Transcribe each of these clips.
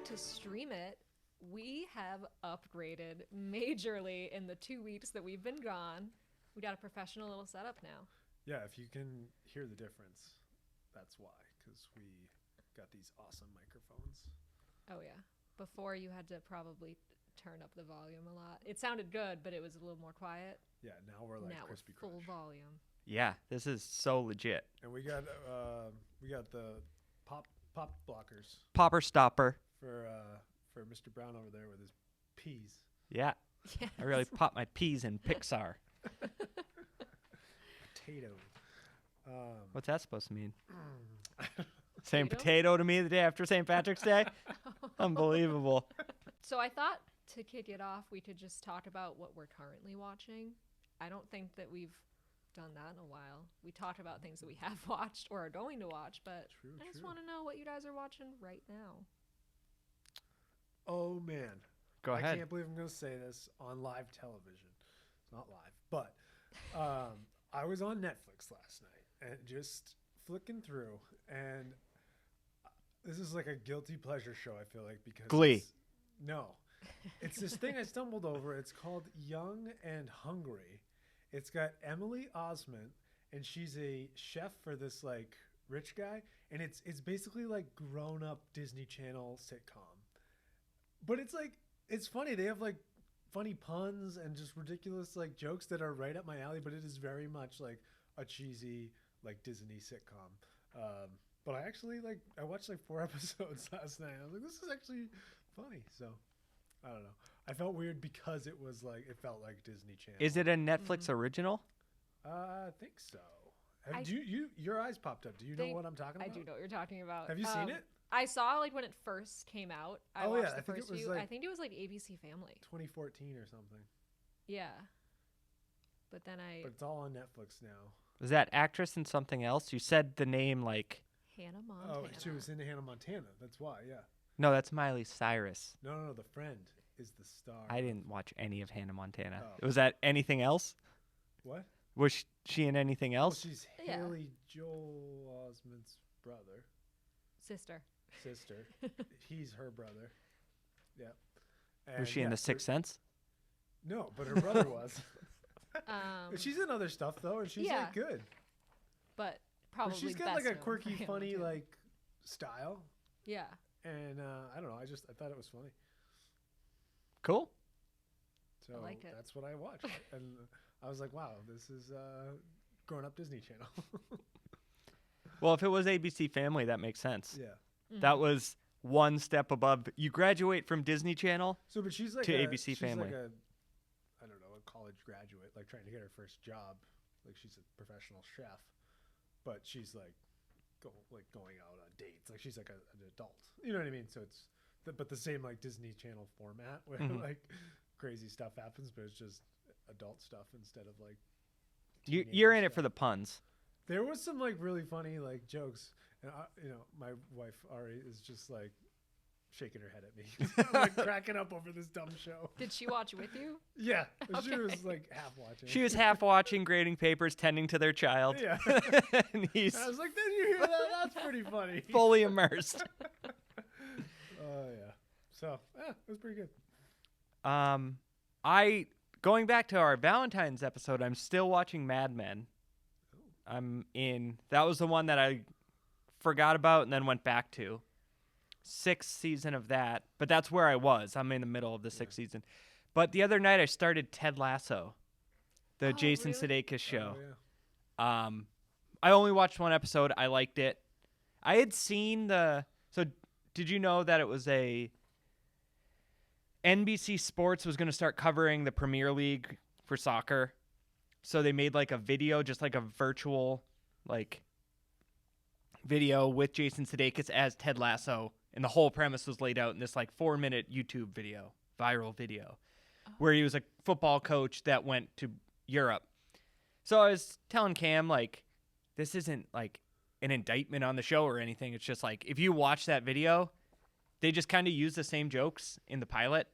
to stream it, we have upgraded majorly in the 2 weeks that we've been gone. We got a professional little setup now. Yeah, if you can hear the difference, that's why, because we got these awesome microphones. Oh, yeah. Before you had to probably turn up the volume a lot. It sounded good, but it was a little more quiet. Yeah, now we're like crispy full crunch. volume. Yeah, this is so legit. And we got the pop blockers Popper stopper. for Mr. Brown over there with his peas. Yeah. Yes. I really popped my peas in Pixar. Potato. What's that supposed to mean? Saying potato to me the day after St. Patrick's Day? Unbelievable. So I thought to kick it off, we could just talk about what we're currently watching. I don't think that we've done that in a while. We talk about things that we have watched or are going to watch, but I just want to know what you guys are watching right now. Oh, man. Go ahead. I can't believe I'm going to say this on live television. It's not live, but I was on Netflix last night and just flicking through, and this is like a guilty pleasure show, I feel like, because Glee. No. It's this thing I stumbled over. It's called Young and Hungry. It's got Emily Osment, and she's a chef for this like rich guy, and it's basically like grown-up Disney Channel sitcom. But it's funny. They have like funny puns and just ridiculous like jokes that are right up my alley, but it is very much like a cheesy like Disney sitcom. But I watched like 4 episodes last night. I was like, this is actually funny. So I don't know. I felt weird because it felt like Disney Channel. Is it a Netflix original? I think so. Your eyes popped up. Do you know what I'm talking about? I do know what you're talking about. Have you seen it? I saw like when it first came out. I watched the first few. I think it was like ABC Family. 2014 or something. Yeah. But then But it's all on Netflix now. Was that actress in something else? You said the name like... Hannah Montana. Oh, she was in Hannah Montana. That's why, yeah. No, that's Miley Cyrus. No, the friend is the star. I didn't watch any of Hannah Montana. Oh. Was that anything else? What? Was she in anything else? Well, she's Haley Joel Osment's brother. Sister. He's her brother. Yeah. And was she in The Sixth Sense? No, but her brother was. She's in other stuff though, and she's like good. But probably she's got like a quirky, funny like style. Yeah. And I don't know. I thought it was funny. Cool. So I liked it. That's what I watched, and I was like, wow, this is grown-up Disney Channel. Well, if it was ABC Family, that makes sense. Yeah. Mm-hmm. That was one step above. You graduate from Disney Channel But she's like to ABC Family. Like I don't know, a college graduate, like trying to get her first job. Like she's a professional chef, but she's like going out on dates. Like she's like an adult. You know what I mean? So it's but the same like Disney Channel format where like crazy stuff happens, but it's just adult stuff instead of like. You're in it for the puns. There was some like really funny like jokes, and my wife Ari is just like shaking her head at me, like cracking up over this dumb show. Did she watch with you? Yeah, Okay. she was like half watching. She was half watching, grading papers, tending to their child. Yeah, and he's I was like, "Did you hear that? That's pretty funny." fully immersed. Oh yeah, so it was pretty good. Going back to our Valentine's episode, I'm still watching Mad Men. That was the one that I forgot about and then went back to. 6th season of that, but that's where I was. I'm in the middle of the 6th season. But the other night I started Ted Lasso, the Jason Sudeikis show. Oh, yeah. I only watched one episode. I liked it. I had seen so did you know that it was NBC Sports was going to start covering the Premier League for soccer? So they made like a video, just like a virtual like video with Jason Sudeikis as Ted Lasso. And the whole premise was laid out in this like 4-minute YouTube video, viral video, where he was a football coach that went to Europe. So I was telling Cam, like, this isn't like an indictment on the show or anything. It's just like, if you watch that video, they just kind of use the same jokes in the pilot.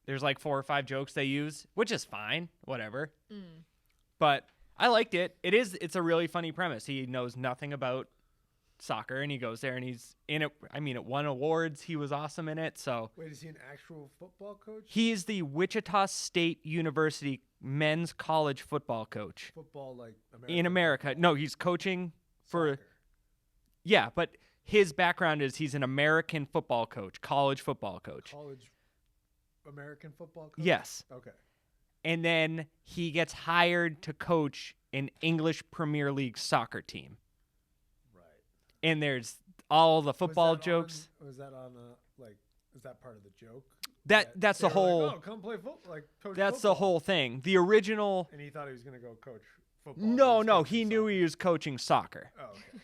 There's like 4 or 5 jokes they use, which is fine, whatever. But I liked it. It's a really funny premise. He knows nothing about soccer, and he goes there and he's in it. I mean, it won awards. He was awesome in it. So Wait, is he an actual football coach? he's the Wichita State University men's college football coach Football like in America. football? No, he's coaching for Soccer. yeah, but his background is he's an American football coach, college football coach. College American football coach? Yes. Okay. And then he gets hired to coach an English Premier League soccer team. Right. And there's all the football Was that jokes. Was that on like? Is that part of the joke? That's they the were like, whole. oh, come play football. Like coach. That's the football." whole thing. The original. And he thought he was gonna go coach football. No, he knew he was coaching soccer. Oh, okay.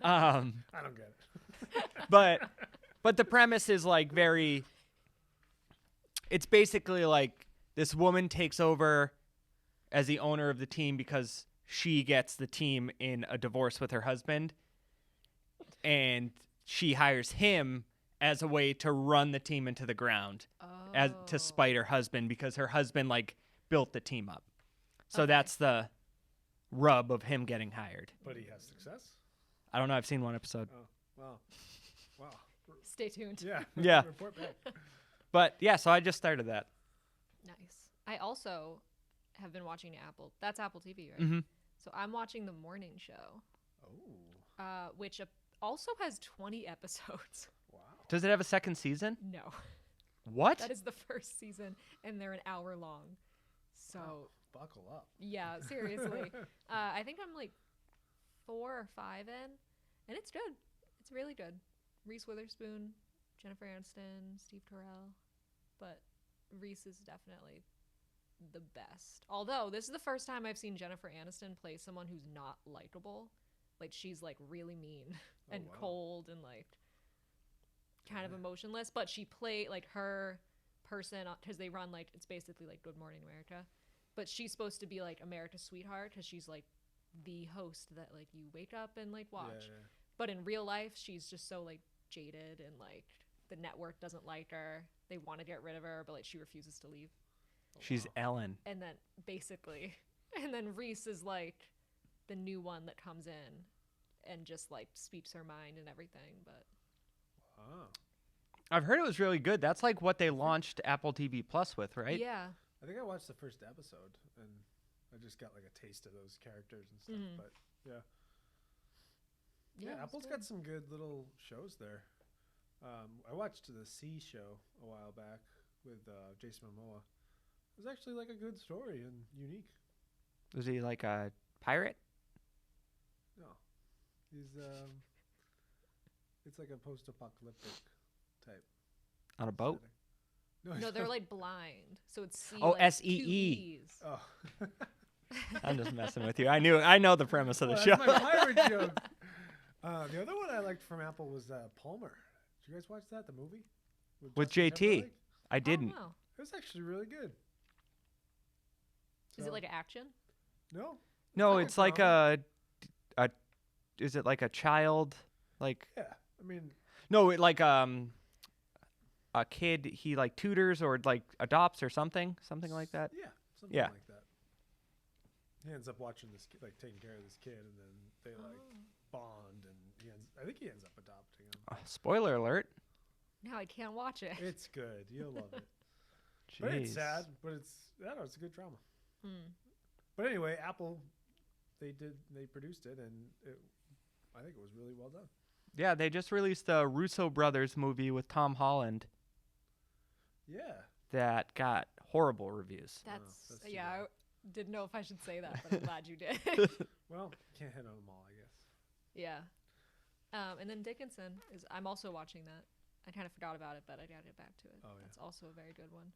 I I don't get it. but the premise is like very. It's basically like this woman takes over as the owner of the team because she gets the team in a divorce with her husband, and she hires him as a way to run the team into the ground, as to spite her husband because her husband like built the team up. So that's the rub of him getting hired. But he has success. I don't know. I've seen one episode. Oh, wow. Stay tuned. Yeah. Yeah. Report back. But yeah, so I just started that. Nice. I also have been watching Apple. That's Apple TV, right? Mm-hmm. So I'm watching the morning show, Oh, which also has 20 episodes. wow. Does it have a second season? No, What? that is the first season, and they're an hour long. So Buckle up. yeah, seriously. I think I'm like 4 or 5 in, and it's good. It's really good. Reese Witherspoon, Jennifer Aniston, Steve Carell, but Reese is definitely the best. Although this is the first time I've seen Jennifer Aniston play someone who's not likable. Like she's like really mean and wow. cold and like kind of emotionless, but she played like her person because they run like it's basically like Good Morning America, but she's supposed to be like America's sweetheart because she's like the host that like you wake up and like watch. Yeah. But in real life, she's just so like jaded and like the network doesn't like her. They want to get rid of her, but like she refuses to leave. She's Ellen. And then basically, and then Reese is like the new one that comes in and just like speaks her mind and everything. But Wow. I've heard it was really good. That's like what they launched Apple TV Plus with, right? yeah, I think I watched the first episode and I just got like a taste of those characters and stuff. Mhm. But yeah, yeah, it's Apple's good. got some good little shows there. I watched the Sea show a while back with Jason Momoa. It was actually like a good story and unique. Was he like a pirate? No, he's it's like a post-apocalyptic type On a boat? setting. No, they're like blind, so it's C, Oh, like, SEE. 2 E's. Oh. I'm just messing with you. I know the premise of the Well, show. that's my pirate joke. The other one I liked from Apple was Palmer. Did you guys watch that? The movie With Justin JT. Timberlake? I didn't. Oh, wow. It was actually really good. Is So- it like action? No? No, like a it's like a is it like a child like Yeah. I mean, no, it like a kid he like tutors or like adopts or something like that. yeah, something Yeah. like that. He ends up watching this kid, like taking care of this kid, and then they like bond, and I think he ends up adopting him. Spoiler alert. Now I can't watch it. It's good. You'll love it. But it's Jeez. sad, but I don't know, it's a good drama. Hmm. But anyway, Apple, they produced it, and I think it was really well done. Yeah, they just released the Russo brothers movie with Tom Holland Yeah. that got horrible reviews. That's too yeah. bad. I didn't know if I should say that, but I'm glad you did. Well, can't hit on them all, I guess. Yeah. And then Dickinson is. I'm also watching that. I kind of forgot about it, but I gotta get back to it. Oh, yeah. That's also a very good one.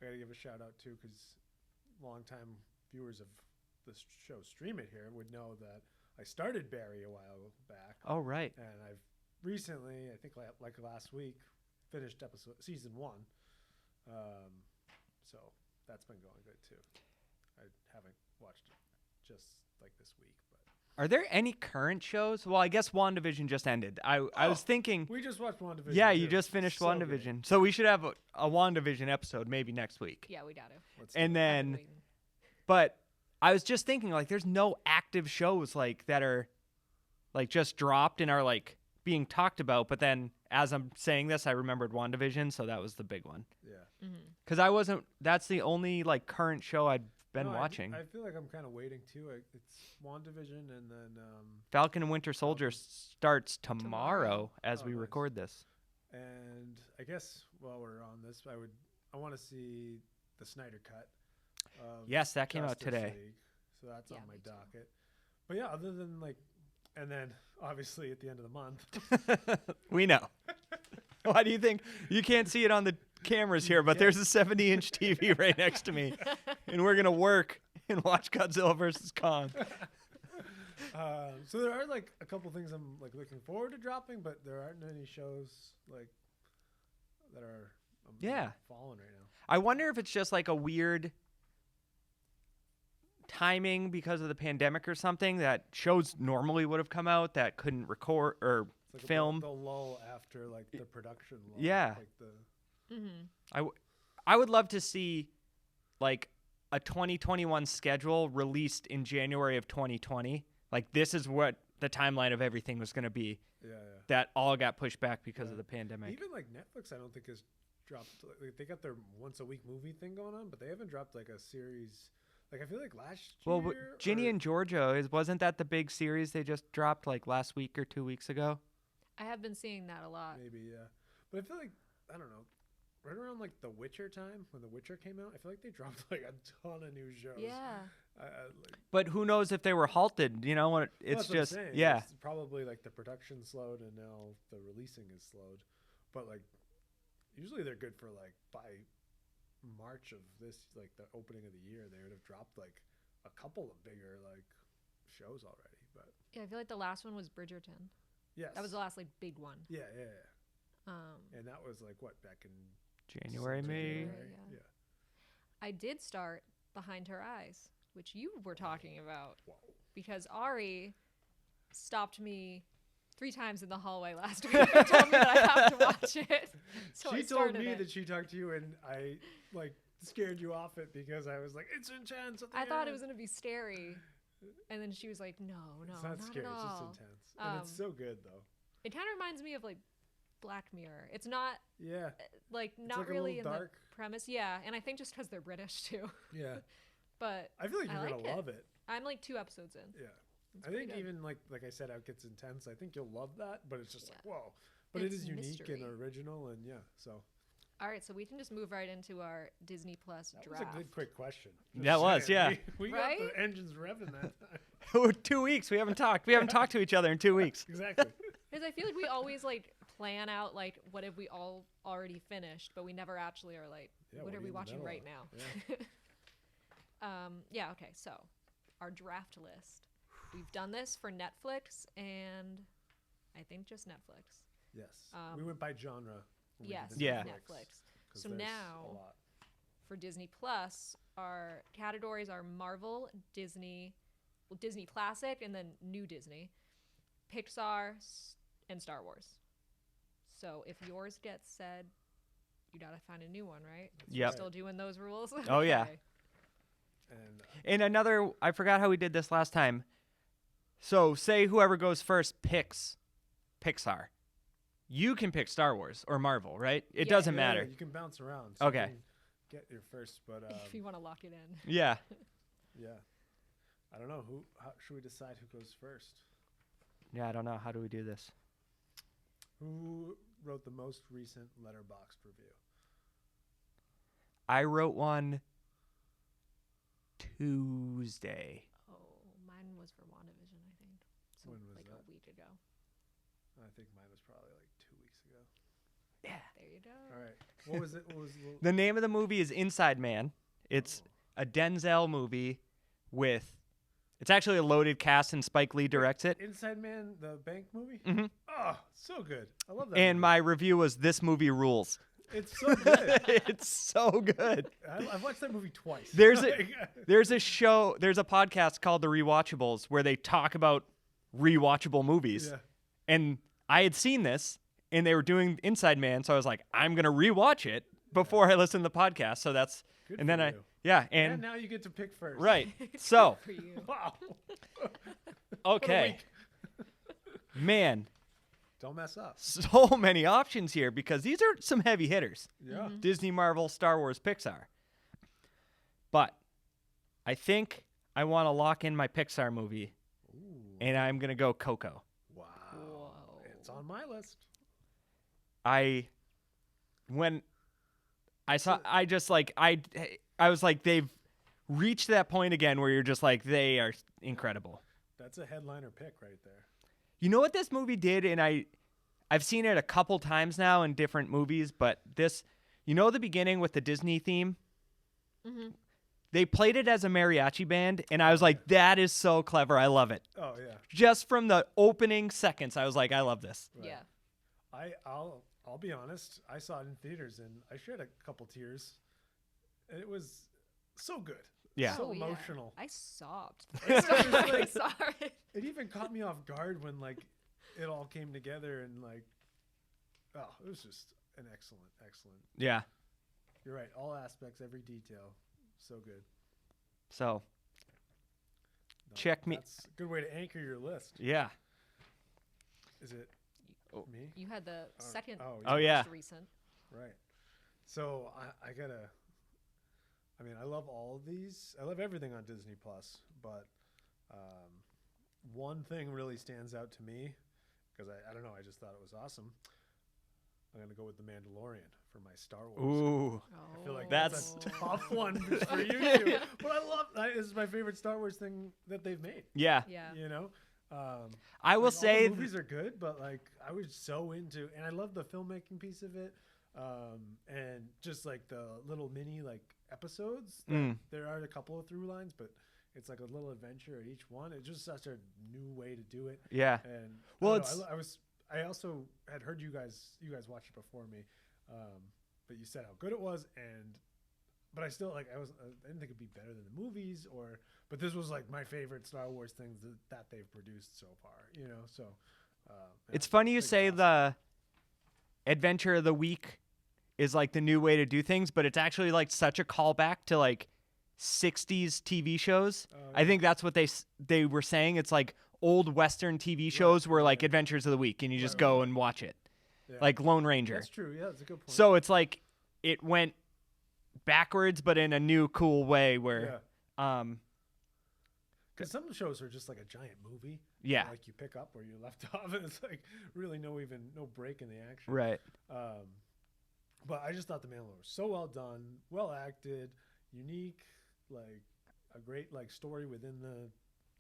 I gotta give a shout out too, because longtime viewers of this show Stream It Here would know that I started Barry a while back, Oh right. and I've recently, I think like last week, finished season 1. So that's been going good too. I haven't watched it just like this week, but Are there any current shows? Well, I guess WandaVision just ended. I was thinking we just watched WandaVision. yeah, you too. just finished So good. WandaVision. So we should have a WandaVision episode maybe next week. Yeah, we gotta. Let's do And it. I've then been waiting. but I was just thinking like there's no active shows like that are like just dropped and are like being talked about. But then as I'm saying this, I remembered WandaVision, so that was the big one. Yeah. Mm-hmm. Because that's the only like current show I'd been No, watching. I feel like I'm kind of waiting too. It's WandaVision and then Falcon and Winter Soldier starts tomorrow as we nice. record this. And I guess while we're on this, I want to see the Snyder Cut. Of Yes, that came out Justice today. League, so that's Yeah, on my me too. docket. But yeah, other than like, and then obviously at the end of the month, We know. Why do you think you can't see it on the cameras here? But there's a 70-inch TV right next to me, and we're gonna work and watch Godzilla versus Kong. so there are like a couple things I'm like looking forward to dropping, but there aren't any shows like that are following right now. I wonder if it's just like a weird timing because of the pandemic or something that shows normally would have come out that couldn't record or It's like film. the lull after like the production lull. Yeah. Like the Mm-hmm. I would love to see like a 2021 schedule released in January of 2020. Like this is what the timeline of everything was going to be. yeah. That all got pushed back because Yeah. of the pandemic. Even like Netflix, I don't think has dropped. Like, they got their once a week movie thing going on, but they haven't dropped like a series. Like I feel like last Well, year. Ginny and Georgia wasn't that the big series they just dropped like last week or 2 weeks ago? I have been seeing that a lot. Maybe but I feel like I don't know. Right around like The Witcher time when The Witcher came out, I feel like they dropped like a ton of new shows. Yeah. Like, But who knows if they were halted? You know, when well, it's that's what I'm just saying. yeah. It's probably like the production slowed and now the releasing is slowed. But like usually they're good for like by March of this, like the opening of the year, they would have dropped like a couple of bigger like shows already. But Yeah, I feel like the last one was Bridgerton. yes, That was the last like big one. yeah. Um, And that was like what back in January, May. January. Yeah. I did start Behind Her Eyes, which you were talking about, Whoa. because Ari stopped me 3 times in the hallway last week and told me that I have to watch it. So She I told started me it. that she talked to you, and I like scared you off it because I was like, "It's intense." I thought it was gonna be scary, and then she was like, "No, It's not not scary. at It's just all." intense, and it's Um, so good though. It kind of reminds me of like Black Mirror. It's not Yeah, like It's not like a really in little dark. the premise, yeah. And I think just because they're British too. Yeah. But I feel like I you're like gonna it. love it. I'm like 2 episodes in. Yeah. It's I pretty think good. even like I said, how it gets intense. I think you'll love that, but it's just like Yeah. whoa. But it It's is unique mystery. and original, and yeah. So All right, so we can just move right into our Disney Plus that draft. was a good quick question. That was, yeah. We Right? got the engines revving that time. 2 weeks. We haven't talked. We haven't talked to each other in 2 weeks. Exactly. Because I feel like we always like plan out like what have we all already finished, but we never actually are like, Yeah, what are are you we in the watching middle right of? now? Yeah, okay, so our draft list. We've done this for Netflix and I think just Netflix. Yes. We went by genre. when we did Yes, the Yeah. Netflix. 'cause So there's a now lot. for Disney Plus, our categories are Marvel, Disney, well, Disney Classic, and then New Disney, Pixar, and Star Wars. So if yours gets said, you gotta find a new one, right? Yep. Still doing those rules? Oh, yeah. Okay. And And another, I forgot how we did this last time. So say whoever goes first picks Pixar. You can pick Star Wars or Marvel, right? It Yeah. doesn't matter. you can bounce around. So you Okay. can get your first, but If you want to lock it in. Yeah. yeah. I don't know how should we decide who goes first? Yeah, I don't know. How do we do this? Who wrote the most recent Letterboxd review? I wrote one Tuesday. Oh, mine was for WandaVision, I think. So When was like that? a week ago. I think mine was probably like 2 weeks ago. Yeah. There you go. All right. What was it? The name of the movie is Inside Man. It's a Denzel movie with. It's actually a loaded cast, and Spike Lee directs it. Inside Man, the bank movie? Mhm. Oh, so good. I love that. And movie. my review was "This movie rules." It's so good. It's so good. I've watched that movie twice. There's a Like, there's a show, there's a podcast called The Rewatchables where they talk about rewatchable movies. yeah. And I had seen this, and they were doing Inside Man, so I was like, I'm gonna rewatch it before I listen to the podcast. So that's Good and then for I you. yeah And and now you get to pick first. right. So For you. Wow. okay. Man, Don't mess up. so many options here because these are some heavy hitters. Yeah. Disney, Marvel, Star Wars, Pixar. But I think I want to lock in my Pixar movie, and I'm going to go Coco. Wow. Whoa. It's on my list. When I saw, I was like, they've reached that point again where you're just like, they are incredible. That's a headliner pick right there. You know what this movie did, and I've seen it a couple times now in different movies, but this, you know, the beginning with the Disney theme. Mm-hmm. They played it as a mariachi band, and I was like, that is so clever. I love it. Oh yeah. Just from the opening seconds, I was like, I love this. Right. Yeah. I'll be honest. I saw it in theaters and I shed a couple tears. It was so good. Yeah. So Oh, yeah. emotional. I sobbed. It was I like- saw it. It even caught me off guard when like it all came together and like, oh, it was just an excellent. Yeah. You're right. All aspects, every detail, so good. So, No, Check me- That's a good way to anchor your list. yeah. Is it Oh. me? You had the second. Oh, yeah. most recent. Right. So I gotta. I mean, I love all of these. I love everything on Disney Plus, but one thing really stands out to me because I don't know. I just thought it was awesome. I'm gonna go with The Mandalorian for my Star Wars. Ooh. I feel like That's- that's a tough one for you too. But I love. This is my favorite Star Wars thing that they've made. Yeah. Yeah. You know. I will Like, all say the movies are good, but like I was so into, and I love the filmmaking piece of it, and just like the little mini like episodes. There are a couple of through lines, but it's like a little adventure at each one. It's just such a new way to do it. yeah. And Well, I don't know, I also had heard you guys watched it before me, but you said how good it was, but I still I didn't think it'd be better than the movies but this was like my favorite Star Wars things that they've produced so far, you know. So It's funny you think say it's the adventure of the week is like the new way to do things, but it's actually like such a callback to like 60s TV shows. I think that's what they were saying. It's like old Western TV shows were like adventures of the week, and you just go and watch it, Yeah. like Lone Ranger. That's true. Yeah, that's a good point. So it's like it went backwards, but in a new, cool way. Where, because some shows are just like a giant movie. yeah, Like you pick up where you left off, and it's like really no break in the action. right. But I just thought The Mandalorian was so well done, well acted, unique, like a great like story within the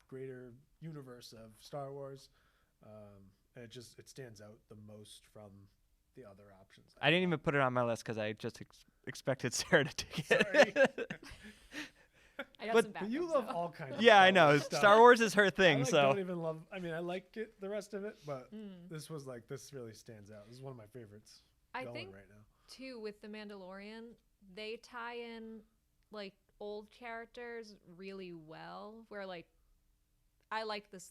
greater universe of Star Wars, and it stands out the most from the other options. I didn't even put it on my list because I just expected Sarah to take Sorry. it. I got But- some But you backups, love though. all kinds. of Yeah, I Star know. Wars stuff. Star Wars is her I thing, like, so don't even love. I mean, I like it, the rest of it, but Mm. this really stands out. This is one of my favorites. I going think right now. too with the Mandalorian, they tie in like old characters really well. Where like I like the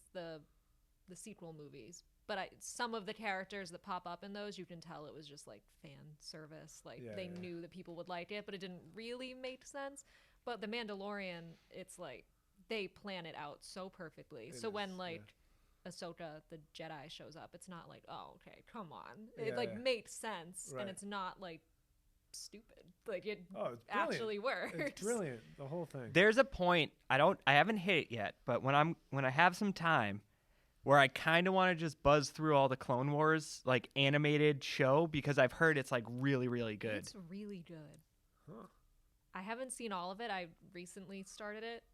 sequel movies, but some of the characters that pop up in those, you can tell it was just like fan service. Like Yeah, they yeah. knew that people would like it, but it didn't really make sense. But the Mandalorian, it's like they plan it out so perfectly. It So is, when yeah. like Ahsoka, the Jedi, shows up, it's not like, oh, okay, come on. Yeah, It like yeah. makes sense, Right. and it's not like stupid. Like it Oh, it's brilliant. actually works. It's brilliant. The whole thing. there's a point I haven't hit it yet, but when I have some time where I kind of want to just buzz through all the Clone Wars like animated show because I've heard it's like really, really good. It's really good. Huh. I haven't seen all of it. I recently started it,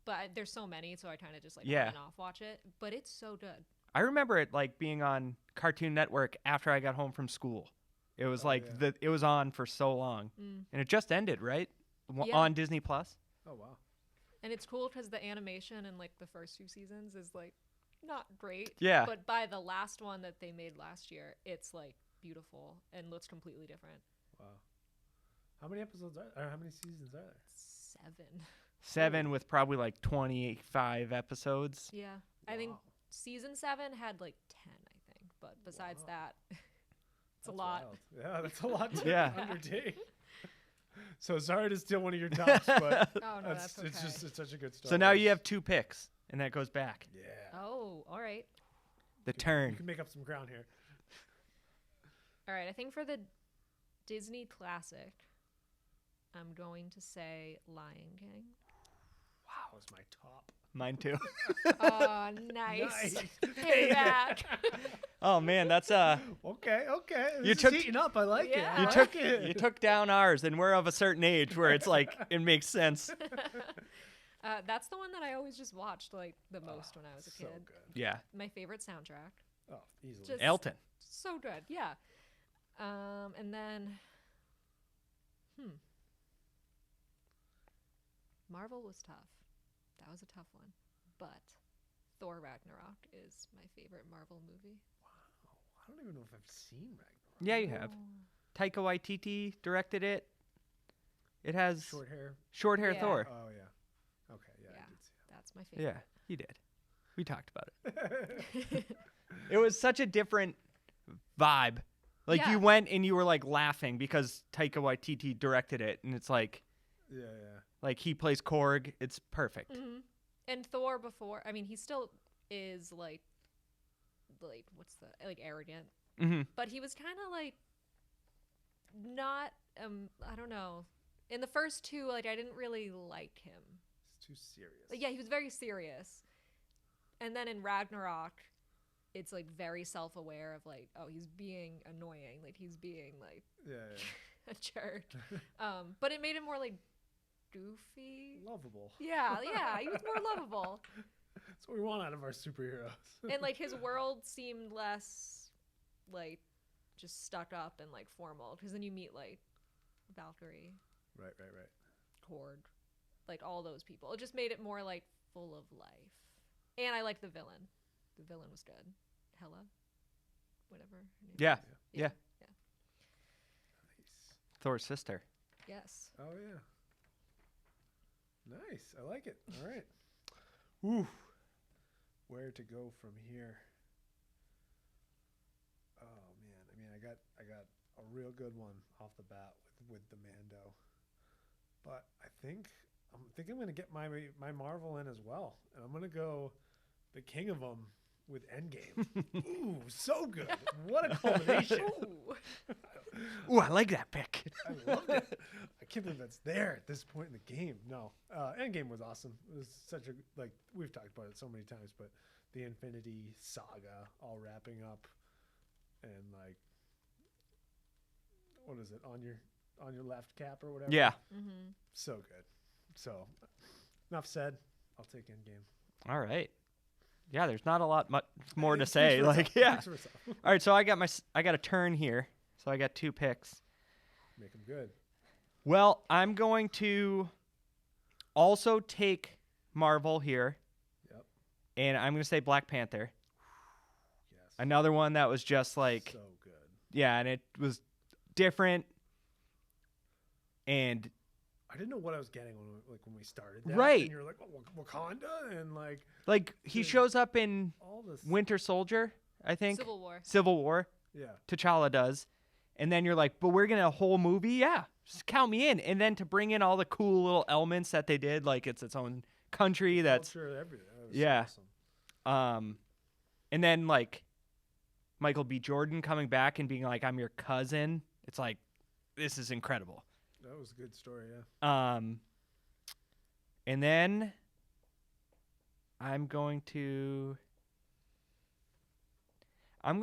but there's so many, so I kind of just like Yeah. on and off watch it. But it's so good. I remember it like being on Cartoon Network after I got home from school. It was Oh, yeah. it was on for so long, Mm. and it just ended, right? Yeah. On Disney Plus. Oh wow. And it's cool because the animation in like the first few seasons is like not great. Yeah. But by the last one that they made last year, it's like beautiful and looks completely different. Wow. How many episodes how many seasons are there? 7. 7 with probably like 25 episodes. Yeah. I think Wow. season 7 had like 10, I think. But besides Wow. that, it's That's a lot. wild. Yeah, that's a lot to Yeah. undertake. So sorry to steal one of your tops, but Oh, no, that's it's okay. just it's such a good story. So now you have 2 picks, and that goes back. Yeah. Oh, all right. The You turn. can make up some ground here. All right, I think for the Disney classic, I'm going to say Lion King. Wow, was my top. Mine too. Oh, nice. Payback. Oh man, that's Okay. You This took- is heating up. I like Yeah. it. You I took- like it. you took down ours, and we're of a certain age where it's like it makes sense. That's the one that I always just watched like the most when I was a so kid. good. Yeah, My favorite soundtrack. Oh, easily. Just- Elton. So good, yeah. And then, Marvel was tough. That was a tough one. But Thor Ragnarok is my favorite Marvel movie. Wow. I don't even know if I've seen Ragnarok. Yeah, you have. Taika Waititi directed it. It has Short hair. Yeah. Thor. Oh yeah. Okay. Yeah, Yeah. I did see That's my Yeah, favorite. you did. We talked about it. that. It was such a different vibe. Like Yeah. you went and you were like laughing because Taika Waititi directed it, and it's like yeah. like he plays Korg. It's perfect. Hmm. And Thor before, I mean, he still is like what's the like arrogant, Mm-hmm. but he was kind of like not I don't know. In the first two, like I didn't really like him. It's too serious. Like, yeah, he was very serious. And then in Ragnarok, it's like very self-aware of like, oh, he's being annoying, like he's being like Yeah. a jerk. But it made him more like goofy. Lovable. Yeah, he was more lovable. That's what we want out of our superheroes. And like his world seemed less like just stuck up and like formal, because then you meet like Valkyrie, Right. Horde, like all those people. It just made it more like full of life. And I like the villain. The villain was good. Hela, whatever her name Yeah. is. Yeah. Nice. Thor's sister. Yes. Oh yeah. Nice. I like it. All right. Ooh. Where to go from here? Oh man. I mean, I got a real good one off the bat with the Mando. But I'm going to get my Marvel in as well. And I'm going to go the king of them with Endgame. Ooh, so good. What a culmination. Ooh. Ooh, I like that pick. I loved it. I can't believe that's there at this point in the game. No, Endgame was awesome. It was such a, like, we've talked about it so many times, but the Infinity Saga all wrapping up, and like, what is it on your left cap or whatever? Yeah. Mm-hmm. So good. So, enough said. I'll take Endgame. All right. Yeah, there's not a lot much more to It speaks say. for Like, itself. yeah. Speaks for itself. All right, so I got a turn here. So I got 2 picks. Make them good. Well, I'm going to also take Marvel here. Yep. And I'm going to say Black Panther. Yes. Another one that was just like, So good. yeah, and it was different. And I didn't know what I was getting when we started that. Right. And you're like, oh, Wakanda? And like he Dude. shows up in all this. Winter Soldier, I think. Civil War. Civil War. Yeah. T'Challa does. And then you're like, but we're going to a whole movie? Yeah. Just count me in. And then to bring in all the cool little elements that they did, like it's its own country that's Culture, everything. That was Yeah. awesome. And then like Michael B. Jordan coming back and being like, I'm your cousin. It's like, this is incredible. That was a good story, yeah. And then I'm going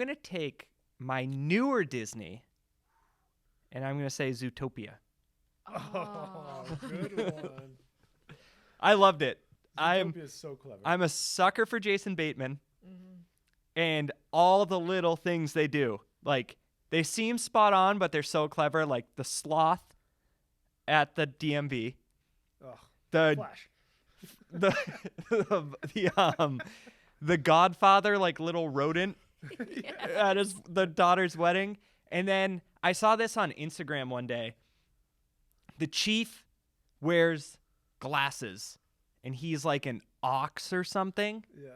to take my newer Disney, and I'm going to say Zootopia. Oh, good one. I loved it. Zootopia is so clever. I'm a sucker for Jason Bateman Mm-hmm. and all the little things they do. Like they seem spot on, but they're so clever. Like the sloth at the DMV, Ugh, the Flash. the Godfather, like little rodent at the daughter's wedding. And then I saw this on Instagram one day. The chief wears glasses, and he's like an ox or something. Yeah.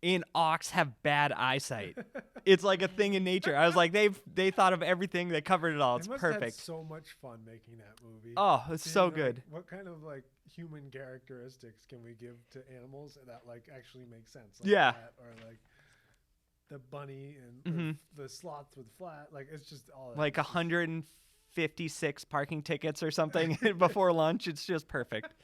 And ox have bad eyesight. It's like a thing in nature. I was like, they thought of everything. They covered it all. It's They must have had perfect. so much fun making that movie. Oh, it's Seeing, so like, good. what kind of like human characteristics can we give to animals that like actually make sense? Like Yeah. that, or like the bunny and the sloth with flat. Like it's just all that. Like 156 parking tickets or something before lunch. It's just perfect.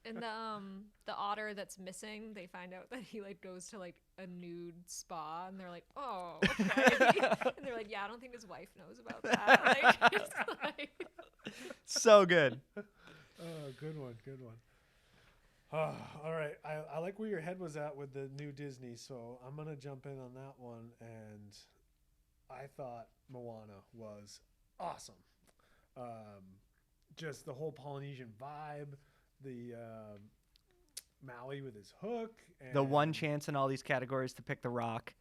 And the otter that's missing, they find out that he like goes to like a nude spa, and they're like, oh, okay. And they're like, yeah, I don't think his wife knows about that. Like, it's like... So good. Oh, good one. Oh, all right. I like where your head was at with the new Disney, so I'm gonna jump in on that one. And I thought Moana was awesome. Just the whole Polynesian vibe. The Maui with his hook. And The one chance in all these categories to pick The Rock.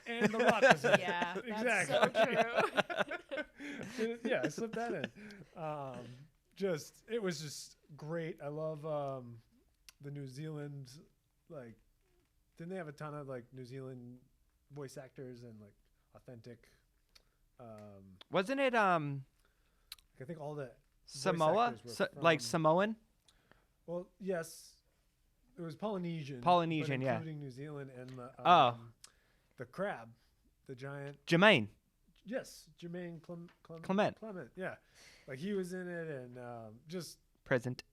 And The Rock was in it. Yeah, that's Exactly. so true. Yeah, I slipped that in. It was just great. I love the New Zealand, like, didn't they have a ton of like New Zealand voice actors and like authentic? Wasn't it I think all the Samoa? actors were Like from- Samoan? Well, yes, it was Polynesian. Polynesian, but yeah. including New Zealand and the crab, the giant. Jermaine. Yes, Jermaine Clement. Clement, yeah, like he was in it, and just Present.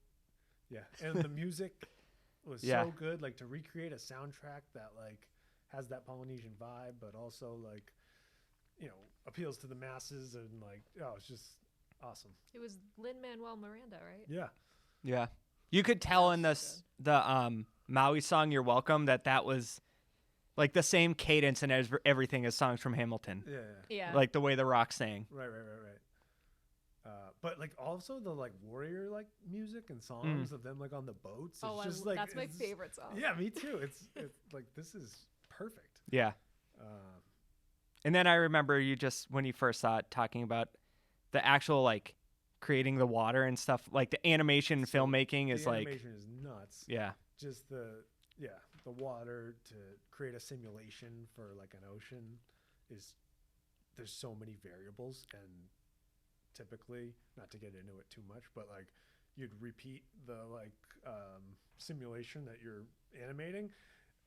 yeah, and the music was Yeah. so good. Like to recreate a soundtrack that like has that Polynesian vibe, but also like appeals to the masses, and like it's just awesome. It was Lin-Manuel Miranda, right? Yeah, Yeah. You could tell in That's the Maui song "You're Welcome" that was like the same cadence and everything as songs from Hamilton. yeah. Yeah. Like the way The Rock sang. Right. But like also the like warrior like music and songs of them like on the boats. It's just like that's my it's- favorite song. Yeah, me too. It's like this is perfect. Yeah. And then I remember you just when you first saw it talking about the actual like creating the water and stuff. Like the animation and So filmmaking is the like animation is nuts. yeah. Just the water to create a simulation for like an ocean is there's so many variables, and typically, not to get into it too much, but like you'd repeat the like simulation that you're animating,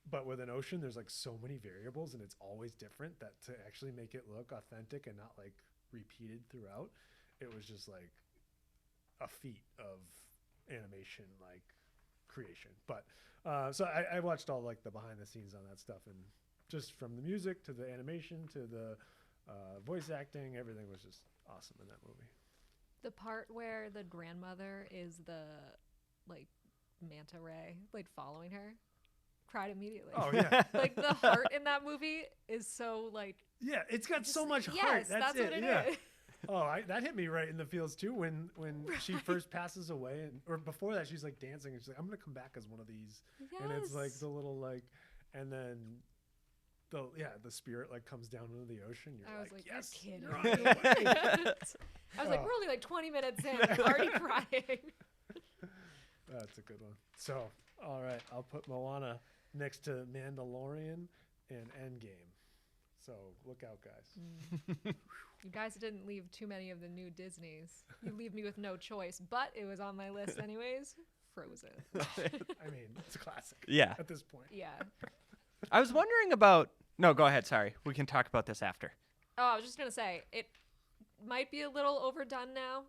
but with an ocean there's like so many variables and it's always different, that to actually make it look authentic and not like repeated throughout, it was just like a feat of animation like creation. But so I watched all like the behind the scenes on that stuff, and just from the music to the animation to the voice acting, everything was just awesome in that movie. The part where the grandmother is the like manta ray, like following her, cried immediately. Oh yeah. Like the heart in that movie is so like Yeah, it's got so just- much heart. Yes, That's what it yeah. is. Oh, that hit me right in the feels too. When she first passes away, or before that, she's like dancing, and she's like, "I'm gonna come back as one of these." Yes. And it's like the little like, and then the spirit like comes down into the ocean. You're I was like, like, yes, you're kidding you're on me. your way. I was like, Oh. we're only like 20 minutes in, I'm already crying. That's a good one. So, all right, I'll put Moana next to Mandalorian and Endgame. So look out, guys. You guys didn't leave too many of the new Disneys. You leave me with no choice, but it was on my list anyways. Frozen. I mean, it's a classic. Yeah. At this point. Yeah. I was wondering about. No, go ahead. Sorry, we can talk about this after. Oh, I was just gonna say it might be a little overdone now,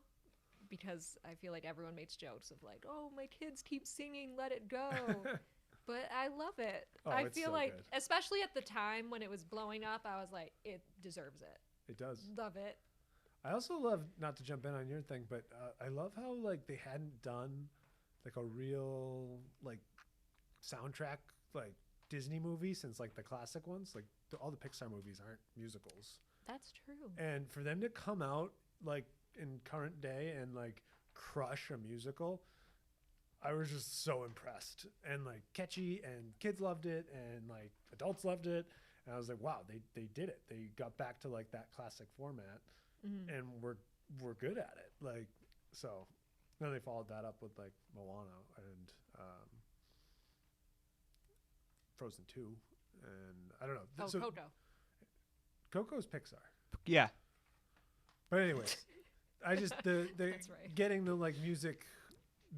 because I feel like everyone makes jokes of like, "Oh, my kids keep singing 'Let It Go," but I love it. Oh, I it's feel so like, good. especially at the time when it was blowing up, I was like, it deserves it. It does. Love it. I also love, not to jump in on your thing, but I love how like they hadn't done like a real like soundtrack like Disney movie since like the classic ones. Like all the Pixar movies aren't musicals, That's true. and for them to come out like in current day and like crush a musical, I was just so impressed, and like catchy, and kids loved it, and like adults loved it, and I was like, wow, they did it. They got back to like that classic format, and we're good at it. Like, so then they followed that up with like Moana and Frozen 2, and I don't know. Oh, So Coco. Coco's Pixar. Yeah. But anyways, I just the That's right. getting the like music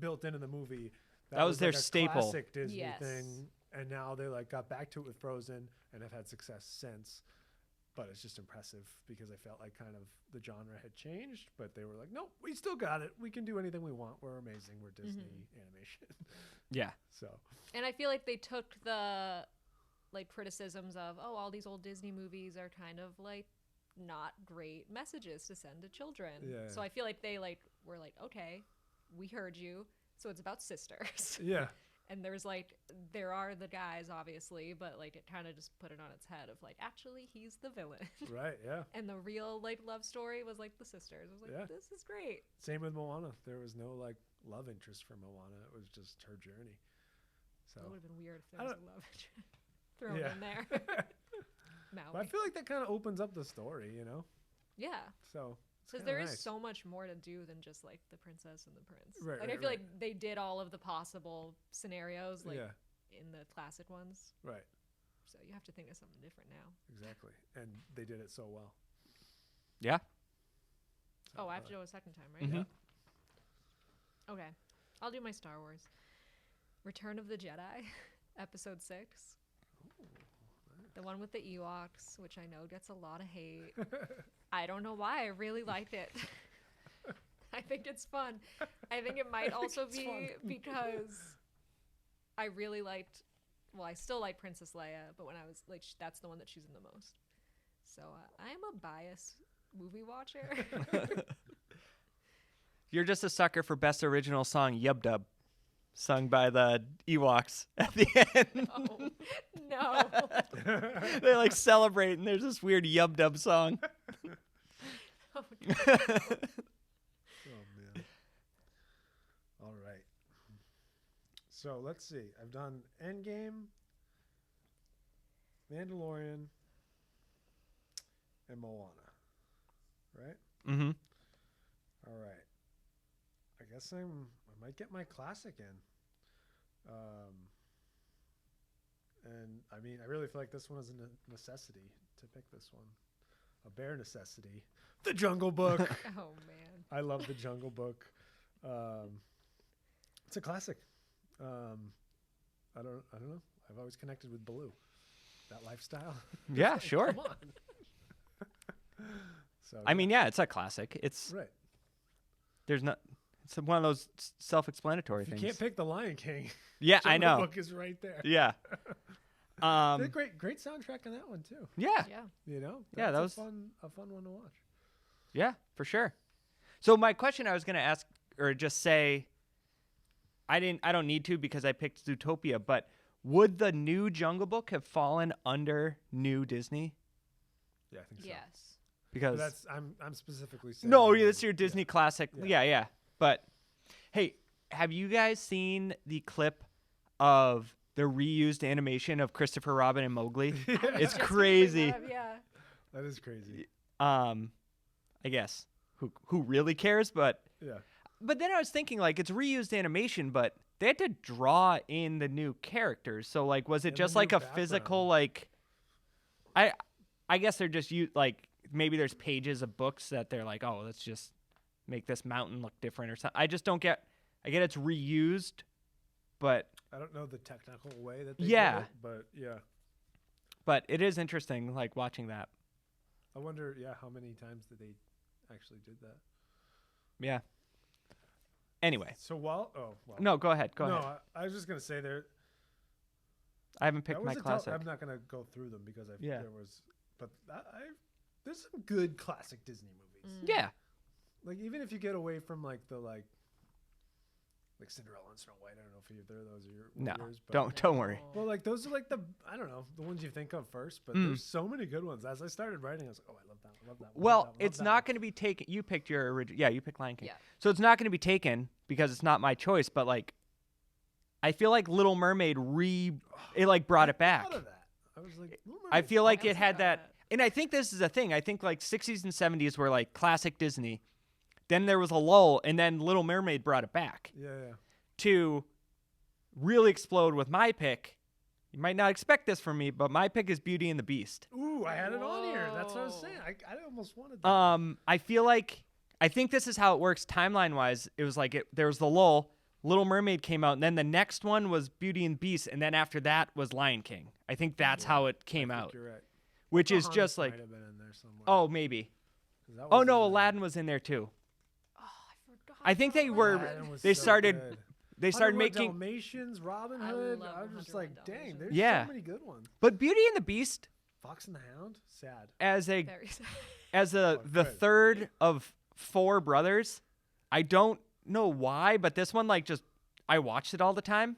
built into the movie. That was their like a staple. classic Disney Yes. thing And now they like got back to it with Frozen and have had success since. But it's just impressive because I felt like kind of the genre had changed, but they were like, nope, we still got it. We can do anything we want. We're amazing. We're Disney animation. Yeah. So. And I feel like they took the like criticisms of, oh, all these old Disney movies are kind of like not great messages to send to children. Yeah. So I feel like they like were like, okay, we heard you. So it's about sisters. Yeah. And there's like, there are the guys, obviously, but like it kind of just put it on its head of like, actually, he's the villain. Right, yeah. And the real like love story was like the sisters. I was like, this is great. Same with Moana. There was no like love interest for Moana. It was just her journey. So It would have been weird if there was a love interest thrown in there. But I feel like that kind of opens up the story, you know? Yeah. So because there is so much more to do than just like the princess and the prince. Right, like I feel like they did all of the possible scenarios like in the classic ones. Right. So you have to think of something different now. Exactly. And they did it so well. Yeah. So I have to go a second time, right? Mm-hmm. Okay. I'll do my Star Wars. Return of the Jedi, Episode 6. Ooh, nice. The one with the Ewoks, which I know gets a lot of hate. I don't know why. I really liked it. I think it's fun. I think it might also be because I really liked, well, I still like Princess Leia, but when I was like, that's the one that she's in the most. So I'm a biased movie watcher. You're just a sucker for best original song, Yub Dub, sung by the Ewoks at the end. Oh, no. They like celebrate, and there's this weird Yub Dub song. Oh, Oh, man. All right. So let's see. I've done Endgame, Mandalorian, and Moana. Right? Mm-hmm. All right. I guess I might get my classic in. And I mean, I really feel like this one is a necessity to pick this one. A bare necessity. The Jungle Book. Oh, man. I love The Jungle Book. It's a classic. I don't know. I've always connected with Baloo. That lifestyle. Yeah, sure. Come on. So I mean, yeah, it's a classic. It's right. There's not. It's one of those self-explanatory If you things. can't pick The Lion King. Yeah, I know. Jungle Book is right there. Yeah. Great soundtrack on that one too. Yeah. Yeah. You know. Yeah, that was a fun one to watch. Yeah, for sure. So my question I was going to ask, or just say, I don't need to because I picked Zootopia, but would the new Jungle Book have fallen under new Disney? Yeah, I think so. Yes. Because But I'm specifically saying. no, yeah, that's your Disney classic. Yeah. Yeah. But hey, have you guys seen the clip of the reused animation of Christopher Robin and Mowgli? It's crazy. Yeah. That is crazy. I guess who really cares? But Yeah. But then I was thinking, like, it's reused animation, but they had to draw in the new characters. So, like, was it And just the like new a physical, background. like, I guess they're just like maybe there's pages of books that they're like, oh, let's just make this mountain look different or something. I just don't get. I get it's reused, but I don't know the technical way that they Yeah. did it, but yeah. but it is interesting, like watching that. I wonder, how many times did they actually did that? Yeah. Anyway, So well, no, go ahead. Go ahead. I was just gonna say I haven't that picked was my a tough- classic. I'm not gonna go through them because Yeah. there's some good classic Disney movies. Yeah. Like even if you get away from like the like Cinderella and Snow White, I don't know if either of those are No, yours. But don't worry. Well, like those are like the ones you think of first, but Mm. there's so many good ones. As I started writing, I was like, oh, I love that. I love that. I love Well, that, I love it's that not one. going to be taken. You picked your original. Yeah, you picked Lion King. Yeah. So it's not going to be taken because it's not my choice. But like, I feel like Little Mermaid it like brought it I back. thought of that. I was like, Little I Mermaid's feel like I it also had thought that, that. and I think this is a thing. I think like 60s and 70s were like classic Disney. Then there was a lull, and then Little Mermaid brought it back Yeah. to really explode with my pick. You might not expect this from me, but my pick is Beauty and the Beast. Ooh, I had it on here. That's what I was Whoa. saying. I almost wanted that. I feel like I think this is how it works timeline wise. It was like there was the lull. Little Mermaid came out, and then the next one was Beauty and the Beast, and then after that was Lion King. I think that's how it came out. You're right. Which is just like, Might have been in there somewhere. oh, maybe. 'Cause that Oh was no, in Aladdin was in there too. Oh, I forgot. I think they about were- Aladdin. Aladdin was They so started. good. They started 101 making. Dalmatians, Robin I Hood. love I was just 101 like, dang, Dalmatians. there's Yeah. so many good ones. But Beauty and the Beast, Fox and the Hound, sad. as a Very sad. the good. third of 4 brothers, I don't know why, but this one like just I watched it all the time.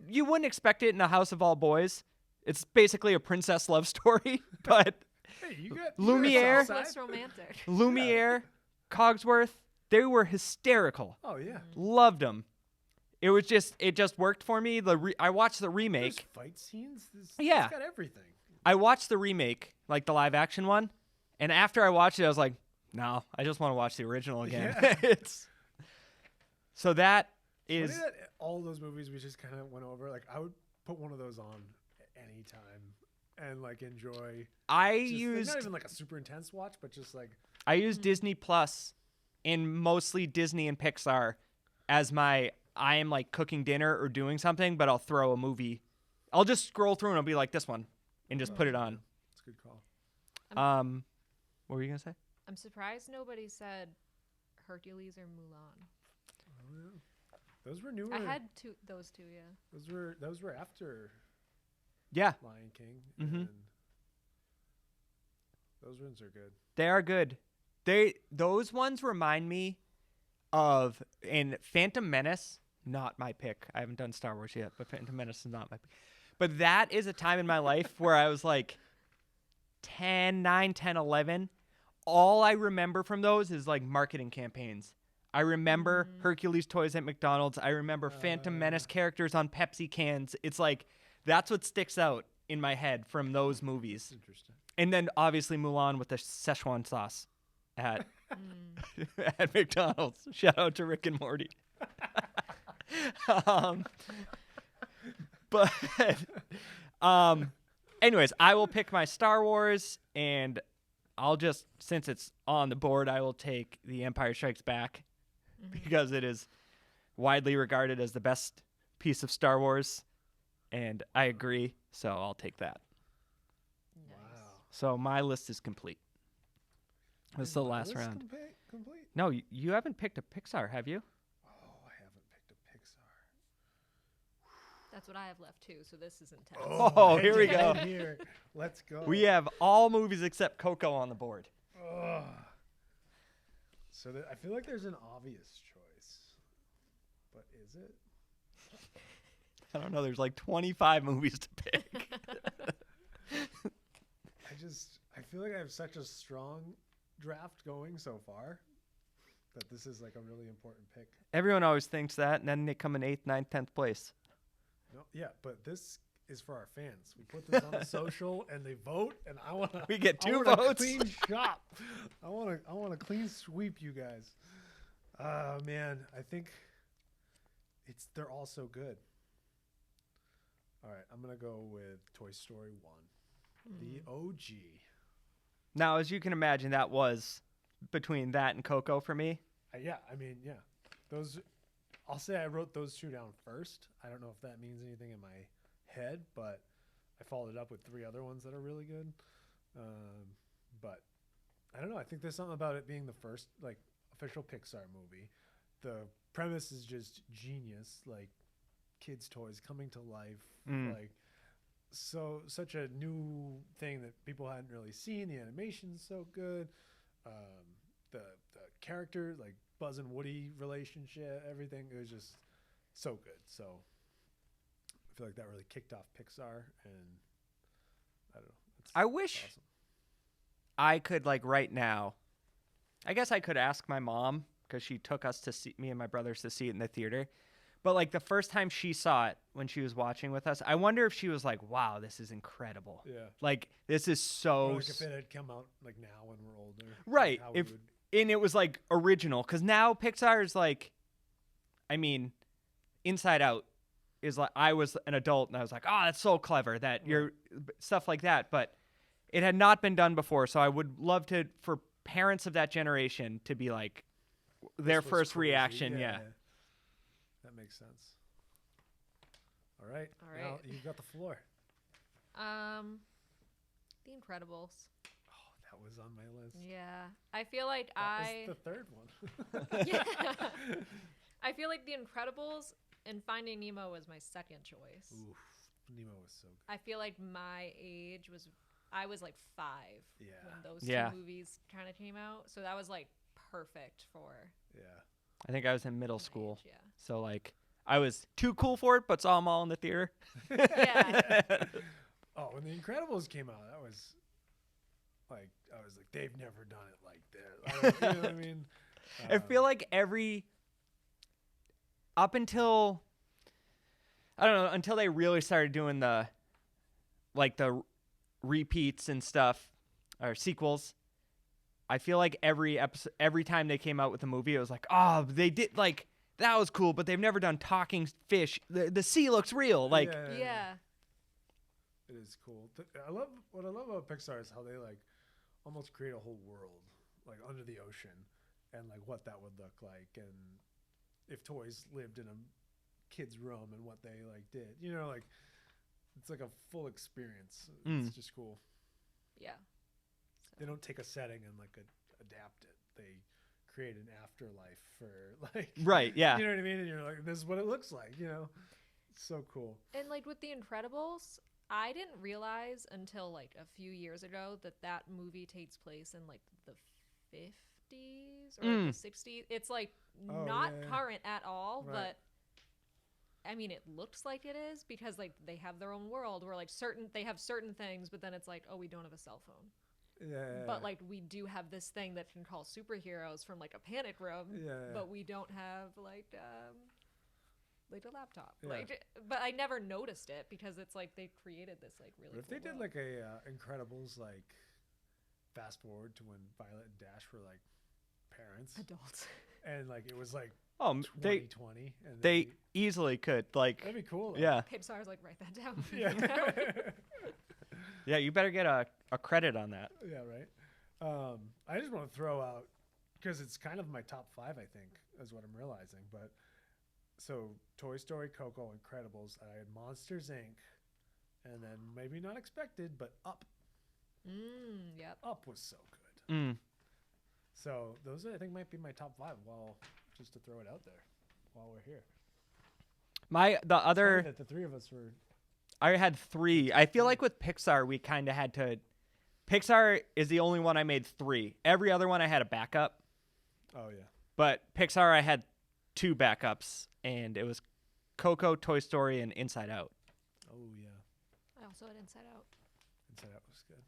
You wouldn't expect it in a house of all boys. It's basically a princess love story, but Hey, you got Lumiere. South Less Side? romantic. Lumiere, Cogsworth, they were hysterical. Oh yeah. Loved them. It just worked for me. I watched the There's remake. fight scenes. Yeah. It's got everything. I watched the remake, like the live action one, and after I watched it, I was like, no, I just want to watch the original again. Yeah. So that Funny is that all those movies we just kind of went over. Like I would put one of those on anytime and like enjoy. I Just, like, used not even like a super intense watch, but just like Disney Plus and mostly Disney and Pixar as I am like cooking dinner or doing something, but I'll throw a movie. I'll just scroll through and I'll be like this one and just put it on. it's a good call. What were you gonna say? I'm surprised nobody said Hercules or Mulan. Oh, yeah. Those were newer. I had those two, yeah. Those were after Yeah, Lion King. Mhm. And those ones are good. they are good. Those ones remind me of in Phantom Menace. Not my pick. I haven't done Star Wars yet, but Phantom Menace is not my pick. But that is a time in my life where I was like 9, 10, 11. All I remember from those is like marketing campaigns. I remember Hercules toys at McDonald's. I remember Phantom Menace characters on Pepsi cans. It's like that's what sticks out in my head from those movies. Interesting. And then obviously Mulan with the Szechuan sauce at at McDonald's. Shout out to Rick and Morty. But anyways, I will pick my Star Wars, and I'll just, since it's on the board, I will take The Empire Strikes Back because it is widely regarded as the best piece of Star Wars, and I agree, so I'll take that. Wow. So my list is complete. This is the last round. Complete. No, you haven't picked a Pixar, have you? Oh, I haven't picked a Pixar. That's what I have left too, so this is intense. Oh, here we go. Here. Let's go. We have all movies except Coco on the board. Ugh. So I feel like there's an obvious choice, but is it? I don't know. There's like 25 movies to pick. I feel like I have such a strong draft going so far that this is like a really important pick. Everyone always thinks that, and then they come in 8th, 9th, 10th place. No, yeah, but this is for our fans. We put this on the social and they vote, and I want to. We get 2 A votes. clean shop. I want a clean sweep, you guys. Man, I think they're all so good. All right, I'm gonna go with Toy Story 1, the OG. Now, as you can imagine, that was between that and Coco for me. Yeah, I mean, yeah, those. I'll say I wrote those 2 down first. I don't know if that means anything in my head, but I followed it up with 3 other ones that are really good. But I don't know. I think there's something about it being the first like official Pixar movie. The premise is just genius, like kids' toys coming to life, like such a new thing that people hadn't really seen. The animation's so good. The character, like Buzz and Woody relationship, everything, it was just so good. So I feel like that really kicked off Pixar, and I don't know. I wish awesome. I could, like right now, I guess I could ask my mom because she took us to see, me and my brothers to see it in the theater. But like the first time she saw it when she was watching with us, I wonder if she was like, wow, this is incredible. Yeah. Like this is so. Or like if it had come out like now when we're older. Right. Like how we If would- and it was like original, because now Pixar is like, I mean, Inside Out is like, I was an adult and I was like, oh, that's so clever that you're stuff like that, but it had not been done before. So I would love to, for parents of that generation to be like their this was first crazy. reaction. Yeah. makes sense. All right. All right. Now you've got the floor. The Incredibles. Oh, that was on my list. Yeah, I feel like That was the third one. Yeah. I feel like The Incredibles and Finding Nemo was my second choice. Oof, Nemo was so good. I feel like my age I was like 5 Yeah. when those Yeah. two movies kind of came out. So that was like perfect for Yeah. I think I was in middle my school. age, So like I was too cool for it, but saw them all in the theater. Yeah. Oh, when The Incredibles came out, that was like I was like, they've never done it like that. You know what I mean? I feel like up until I don't know, until they really started doing the repeats and stuff or sequels, I feel like every time they came out with a movie, it was like, oh, they did like that was cool, but they've never done talking fish. The sea looks real. Like Yeah. It is cool. What I love about Pixar is how they like almost create a whole world like under the ocean and like what that would look like and if toys lived in a kid's room and what they like did. You know, like it's like a full experience. It's just cool. Yeah. They don't take a setting and like adapt it. They create an afterlife for like right, yeah. You know what I mean? And you're like, this is what it looks like, you know? It's so cool. And like with The Incredibles, I didn't realize until like a few years ago that movie takes place in like the 50s or like the 60s. It's like not current at all, Right. but I mean it looks like it is because like they have their own world where like they have certain things, but then it's like, oh, we don't have a cell phone. Yeah. But like we do have this thing that can call superheroes from like a panic room, but we don't have like a laptop. Yeah. Like, but I never noticed it because it's like they created this like really. What if cool they did world. like a Incredibles like fast forward to when Violet and Dash were like parents adults? and like it was like Oh, 2020 and they easily could like that'd be cool. Though. yeah. Pixar's like write that down. Yeah. Yeah, you better get a credit on that. Yeah, right. I just want to throw out because it's kind of my top 5, I think, is what I'm realizing. But so Toy Story, Coco, Incredibles. I had Monsters Inc. And then maybe not expected, but Up. Yep. Up was so good. Mm. So those I think might be my top 5. Well, just to throw it out there while we're here. The other That the three of us were. I had 3. I feel like with Pixar, we kind of had to. Pixar is the only one I made 3. Every other one I had a backup. Oh yeah. But Pixar, I had 2 backups, and it was Coco, Toy Story, and Inside Out. Oh yeah. I also had Inside Out. Inside Out was good.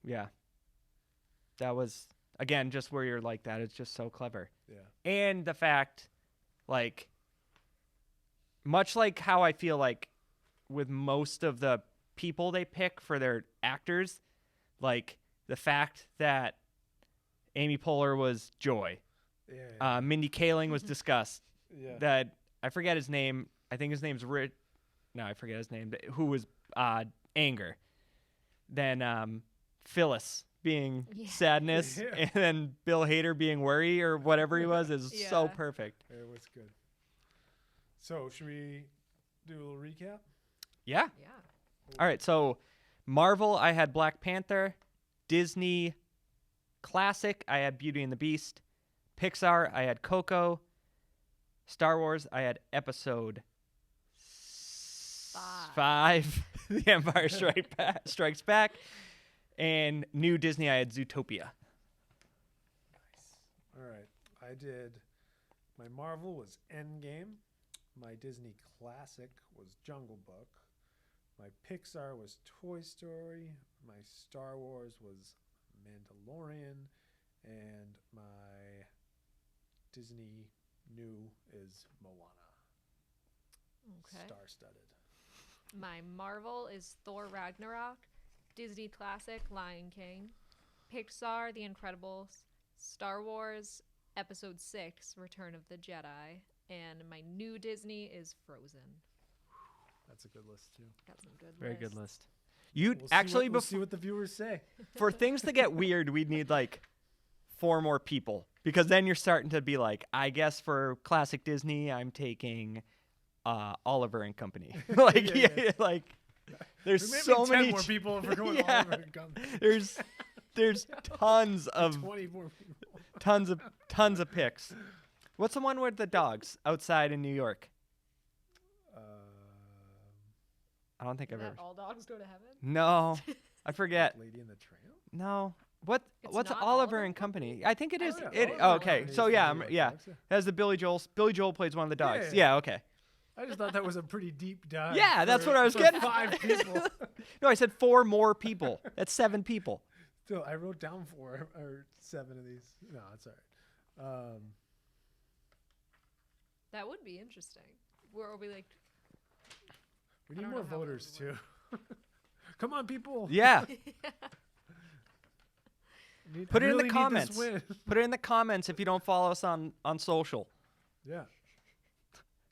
Yeah. That was, again, just where you're like that. It's just so clever. Yeah. And the fact, like, much like how I feel like with most of the people they pick for their actors, like the fact that Amy Poehler was Joy, Yeah. Mindy Kaling was Disgust, Yeah. that I forget his name. I think his name's Rich. No, I forget his name. Who was Anger? Then Phyllis being Sadness, Yeah. and then Bill Hader being Worry or whatever he was is so perfect. It was good. So should we do a little recap? Yeah. Yeah. All right. So Marvel, I had Black Panther. Disney Classic, I had Beauty and the Beast. Pixar, I had Coco. Star Wars, I had Episode 5, The Empire Strikes Back. And new Disney, I had Zootopia. Nice. All right. I did. My Marvel was Endgame. My Disney Classic was Jungle Book. My Pixar was Toy Story. My Star Wars was Mandalorian. And my Disney new is Moana. Okay. Star-studded. My Marvel is Thor Ragnarok. Disney Classic, Lion King. Pixar, The Incredibles. Star Wars, Episode 6, Return of the Jedi. And my new Disney is Frozen. That's a good list, too. Got some good Very lists. good list. You We'll actually, see what the viewers say. for things to get weird, we'd need like 4 more people, because then you're starting to be like, I guess for classic Disney, I'm taking Oliver and Company. Like, Yeah. like there's Maybe so 10 many more people if we're going Yeah. Oliver and Company. There's tons of 20 more people. tons of picks. What's the one with the dogs outside in New York? I don't think I've That ever. all dogs go to heaven? No, I forget. Lady in the Tramp? No, It's what's not Oliver Oliver and and Company? I think it is. yeah, It Oliver oh, and okay. Company So is yeah, the New York yeah. dogs, yeah. That's the Billy Joel. Billy Joel plays one of the dogs. Yeah. Yeah, okay. I just thought that was a pretty deep dive. Yeah, that's for- what I was for getting. 5 people. No, I said 4 more people. That's 7 people. Still, I wrote down 4 or 7 of these. No, it's all right. That would be interesting. Where are we like? We I need don't more know how voters that would too. Come on, people. Yeah. Put I it in the really need this comments. win. Put it in the comments if you don't follow us on social. Yeah.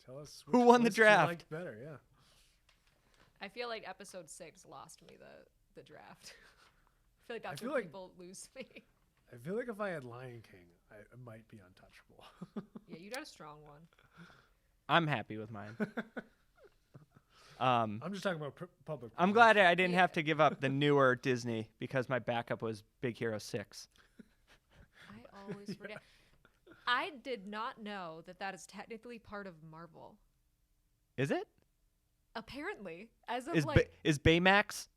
Tell us Who which won the list you draft? liked better. Yeah. I feel like episode 6 lost me the draft. I feel like that's feel where like- people lose me. I feel like if I had Lion King, I might be untouchable. Yeah, you got a strong one. I'm happy with mine. I'm I'm just talking about public. glad perception. I didn't have to give up the newer Disney because my backup was Big Hero 6. I always forget. I did not know that is technically part of Marvel. Is it? Apparently, as of Is like, is Baymax?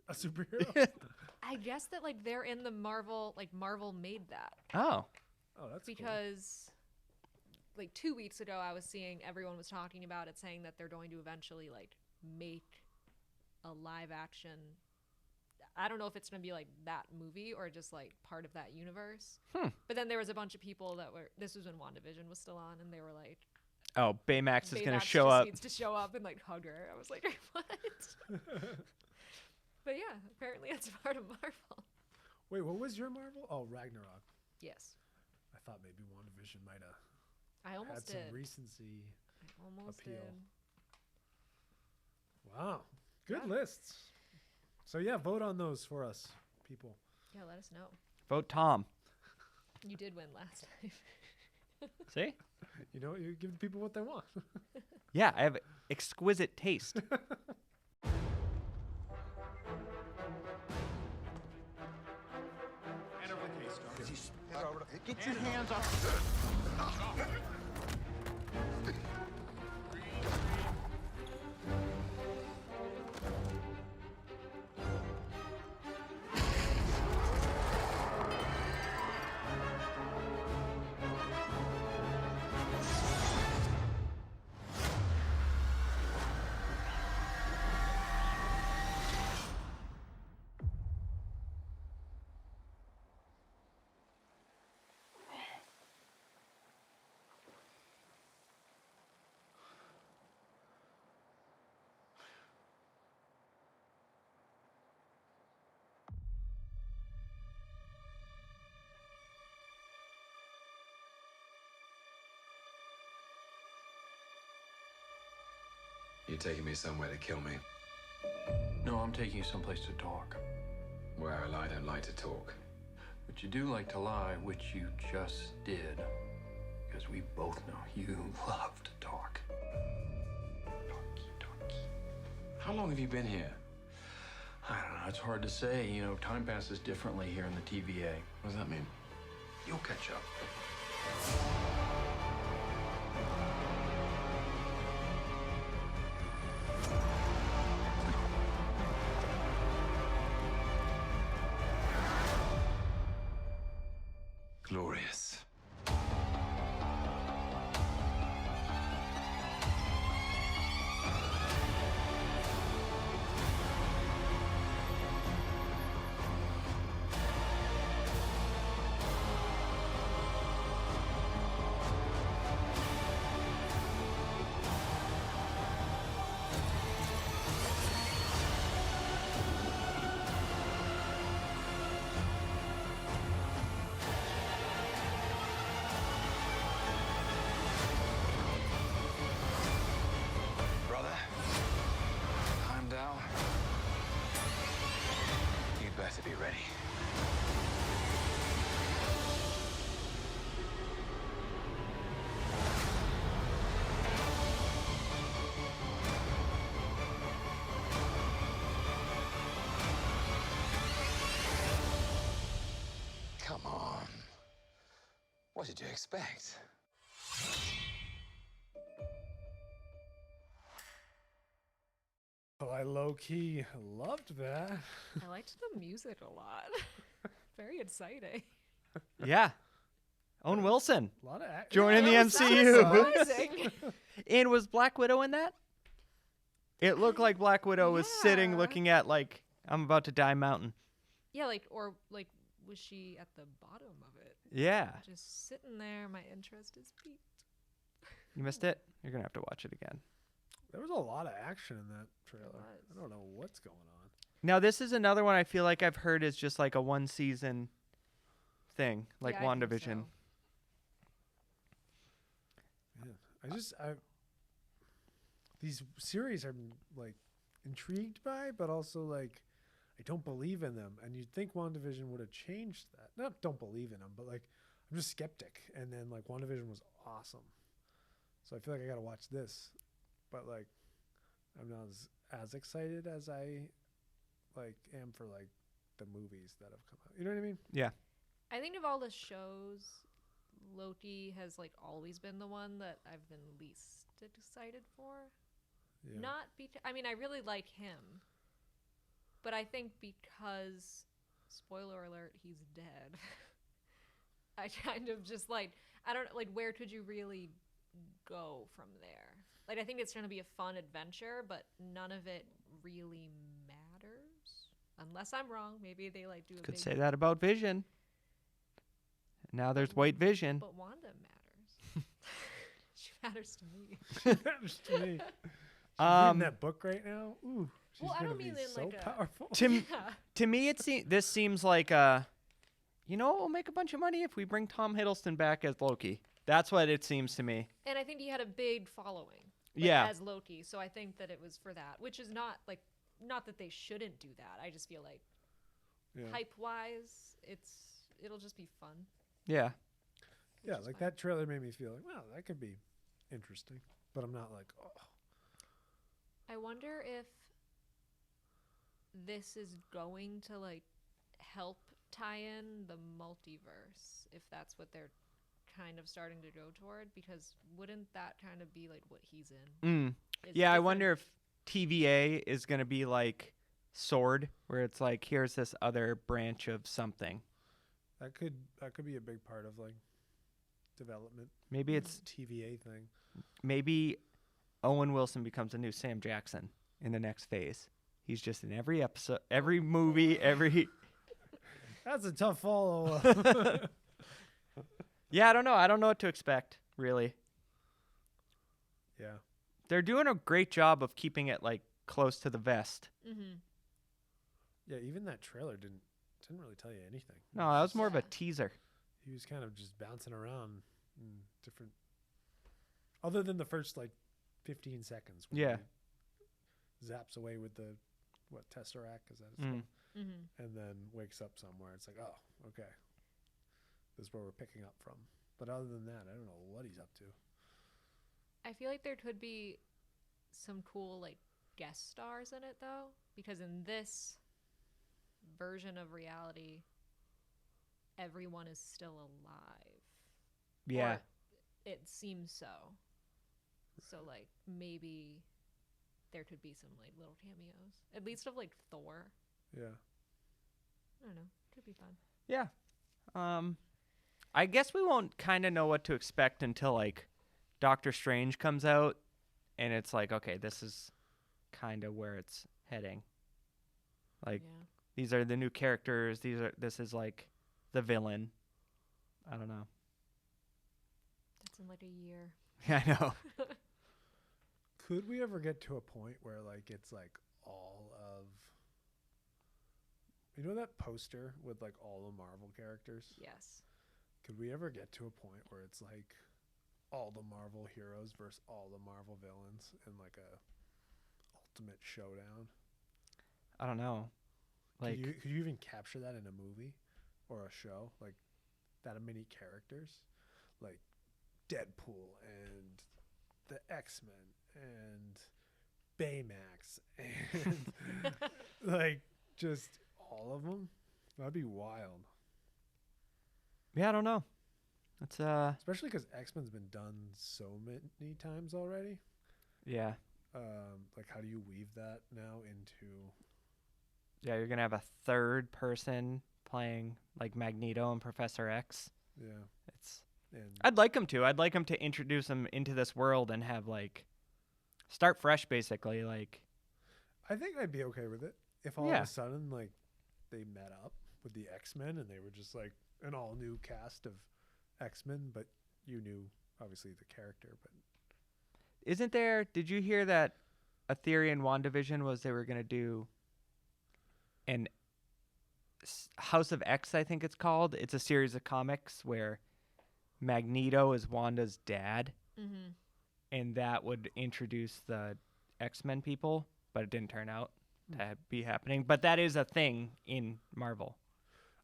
a superhero. I guess that like they're in the Marvel. Like Marvel made that Oh. Oh, that's cool. because like 2 weeks ago, I was seeing everyone was talking about it, saying that they're going to eventually like make a live action. I don't know if it's going to be like that movie or just like part of that universe. But then there was a bunch of people that were. This was when WandaVision was still on, and they were like, Oh, Baymax is going to Baymax show just up. Needs to show up and like hug her. I was like, what? But yeah, apparently it's part of Marvel. Wait, what was your Marvel? Oh, Ragnarok. Yes, I thought maybe WandaVision might have I had almost some did. recency. I almost appeal. did. Wow, good Yeah. lists. So yeah, vote on those for us, people. Yeah, let us know. Vote Tom. You did win last time. See? You know, you give the people what they want. Yeah, I have exquisite taste. Get your hands off. You're taking me somewhere to kill me. No, I'm taking you someplace to talk. Well, I don't like to talk. But you do like to lie, which you just did. Because we both know you love to talk. Talky. How long have you been here? I don't know, it's hard to say. You know, time passes differently here in the TVA. What does that mean? You'll catch up. Glorious. Come on. What did you expect? Well, I low-key loved that. I liked the music a lot. Very exciting. Yeah. Owen Wilson. A lot of Joining the That was MCU. surprising. And was Black Widow in that? It looked like Black Widow was sitting Yeah. looking at, like, I'm about to die mountain. Yeah, like, was she at the bottom of it? Yeah. Just sitting there, my interest is piqued. You missed it? You're going to have to watch it again. There was a lot of action in that trailer. was. I don't know what's going on. Now, this is another one I feel like I've heard is just like a one-season thing, like Yeah, I think WandaVision. Yeah, these series I'm like intrigued by, but also like I don't believe in them. And you'd think WandaVision would have changed that. Not don't believe in them, but like I'm just skeptic. And then like WandaVision was awesome, so I feel like I gotta watch this, but like I'm not as excited as I like am for like the movies that have come out. You know what I mean? Yeah. I think of all the shows, Loki has like always been the one that I've been least excited for. Yeah. Not I mean, I really like him, but I think because, spoiler alert, he's dead. I kind of just like, I don't like, where could you really go from there? Like, I think it's going to be a fun adventure, but none of it really matters. Unless I'm wrong. Maybe they like do a Could big... say that about Vision. Now there's White Vision. But Wanda matters. She matters to me. Matters to me. She's reading that book right now. Ooh, she's Well, I gonna don't be mean in so like a- powerful. To, Yeah. to me, this seems like you know, we'll make a bunch of money if we bring Tom Hiddleston back as Loki. That's what it seems to me. And I think he had a big following. Yeah. As Loki. So I think that it was for that, which is not like, not that they shouldn't do that. I just feel like Yeah. hype wise, it'll just be fun. Yeah. Yeah, is like fine. that trailer made me feel like, wow, that could be interesting. But I'm not like, oh. I wonder if this is going to like help tie in the multiverse, if that's what they're kind of starting to go toward, because wouldn't that kind of be like what he's in? Is Yeah, I different- wonder if TVA is going to be like Sword, where it's like, here's this other branch of something. That could be a big part of like development. Maybe it's TVA thing. maybe Owen Wilson becomes a new Sam Jackson in the next phase. He's just in every episode, every movie, every. That's a tough follow. Yeah, I don't know. I don't know what to expect, really. Yeah. They're doing a great job of keeping it like close to the vest. Mhm. Yeah, even that trailer didn't really tell you anything. No, that was more of a Yeah. teaser. He was kind of just bouncing around in different, other than the first like 15 seconds. when Yeah. he zaps away with the tesseract, is that his Mm. name? Mhm. And then wakes up somewhere. It's like, oh, okay, this is where we're picking up from. But other than that, I don't know what he's up to. I feel like there could be some cool like guest stars in it though, because in this version of reality, everyone is still alive. Yeah. Or it seems so. So like maybe there could be some like little cameos, at least of like Thor. Yeah. I don't know. Could be fun. Yeah. I guess we won't kind of know what to expect until like Doctor Strange comes out and it's like, okay, this is kind of where it's heading. Like Yeah. these are the new characters, this is like the villain. I don't know. That's in like a year. Yeah, I know. Could we ever get to a point where like it's like all of, you know, that poster with like all the Marvel characters? Yes. Could we ever get to a point where it's like all the Marvel heroes versus all the Marvel villains in like a ultimate showdown? I don't know. Like Could you even capture that in a movie or a show? Like that many characters? Like Deadpool and the X-Men and Baymax and like just all of them? That'd be wild. Yeah, I don't know. It's Especially because X-Men's been done so many times already. yeah. Like, how do you weave that now into? Yeah, you're gonna have a third person playing like Magneto and Professor X. Yeah, It's and I'd like him to. I'd like him to introduce him into this world and have like start fresh, basically. Like, I think I'd be okay with it if all of Yeah. a sudden like they met up with the X-Men and they were just like an all new cast of X-Men, but you knew obviously the character. But isn't there? Did you hear that a theory in WandaVision was they were gonna do an House of X? I think it's called. It's a series of comics where Magneto is Wanda's dad, Mm-hmm. and that would introduce the X-Men people, but it didn't turn out to be happening. But that is a thing in Marvel.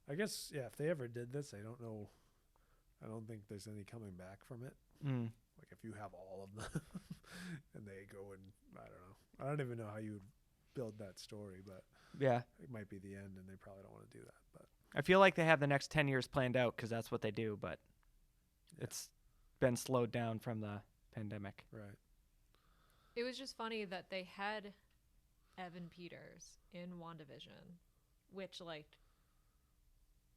I guess if they ever did this, I don't know. I don't think there's any coming back from it. Mm. Like if you have all of them and they go and I don't know. I don't even know how you would build that story, but Yeah. it might be the end and they probably don't want to do that. But I feel like they have the next 10 years planned out because that's what they do, but it's been slowed down from the pandemic. right. It was just funny that they had Evan Peters in WandaVision, which, like,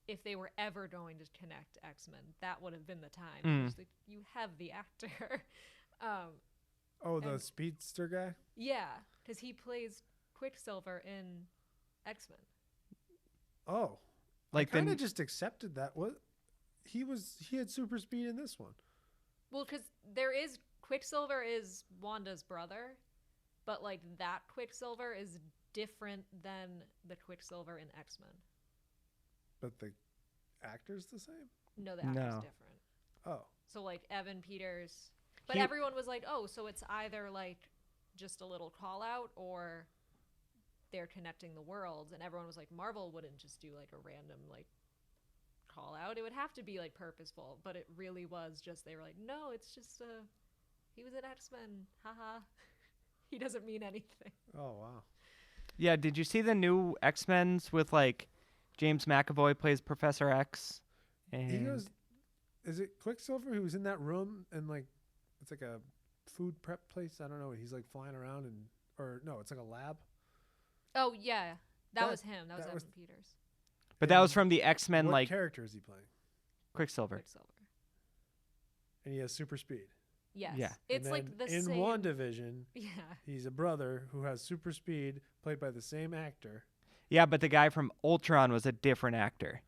if they were ever going to connect X-Men, that would have been the time. Mm. Just, like, you have the actor. Oh, the And- speedster guy? Yeah, because he plays Quicksilver in X-Men. Oh. Like I kind the of just accepted that. What he had super speed in this one. Well, because Quicksilver is Wanda's brother, but, like, that Quicksilver is different than the Quicksilver in X-Men. But the actor's the same? No, the actor's No. different. Oh. So, like, Evan Peters. But He- everyone was like, oh, so it's either, like, just a little call out or they're connecting the worlds. And everyone was like, Marvel wouldn't just do, like, a random, like, call out. It would have to be, like, purposeful. But it really was just, they were like, no, it's just, he was an X-Men. Haha. He doesn't mean anything. Oh, wow. Yeah, did you see the new X-Men's with like James McAvoy plays Professor X? And He goes, is it Quicksilver who was in that room and like, it's like a food prep place? I don't know. He's like flying around or no, it's like a lab. Oh, yeah. That That- was him. That was that Evan was- Peters. but that was from the X-Men What like character is he playing? Quicksilver. Quicksilver. And he has super speed. Yes. Yeah. It's And like then the in same. WandaVision, Yeah. he's a brother who has super speed, played by the same actor. Yeah, but the guy from Ultron was a different actor.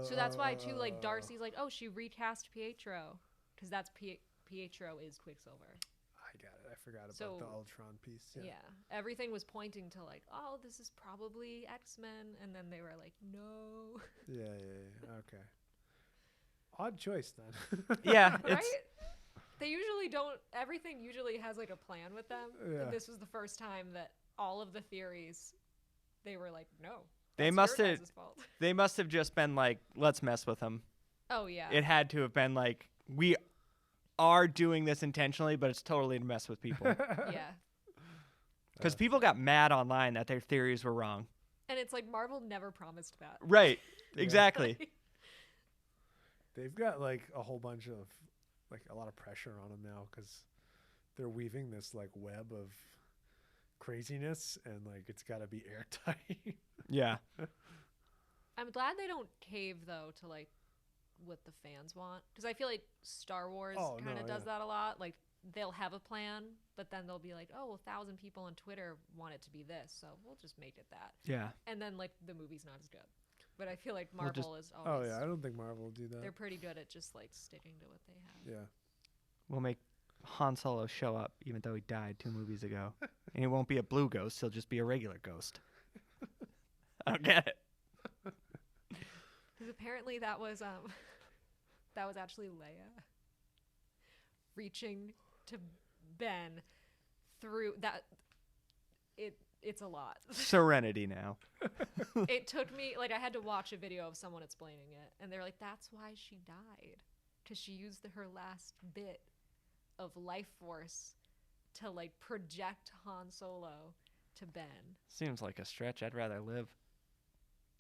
So that's why, too, like, Darcy's like, oh, she recast Pietro. Because that's Pietro is Quicksilver. I got it. I forgot about So- the Ultron piece. Yeah. Yeah. Everything was pointing to, like, oh, this is probably X-Men. And then they were like, no. Yeah. Okay. Odd choice then. Yeah, Right? it's They usually don't. Everything usually has, like, a plan with them. Yeah. And this was the first time that all of the theories, they were like, no. They that's must your have- guys' fault. they must have just been like, let's mess with him. Oh, yeah. It had to have been like, we are doing this intentionally, but it's totally to mess with people. Yeah. Because people got mad online that their theories were wrong. And it's like Marvel never promised that. Right. Exactly. They've got like a whole bunch of like a lot of pressure on them now because they're weaving this like web of craziness and like it's got to be airtight. Yeah. I'm glad they don't cave though to like what the fans want, because I feel like Star Wars Oh, kind of no, does yeah. that a lot. Like they'll have a plan, but then they'll be like, oh, 1,000 people on Twitter want it to be this, so we'll just make it that. Yeah. And then like the movie's not as good. But I feel like We'll just- Marvel is Oh always. yeah, I don't think Marvel will do that. They're pretty good at just like sticking to what they have. Yeah. We'll make Han Solo show up, even though he died 2 movies ago. And he won't be a blue ghost, he'll just be a regular ghost. I don't get it. Because apparently that was actually Leia reaching to Ben through that. It's a lot. Serenity now. It took me, like, I had to watch a video of someone explaining it, and they're like, that's why she died, because she used her last bit of life force to like project Han Solo to Ben. Seems like a stretch. I'd rather live.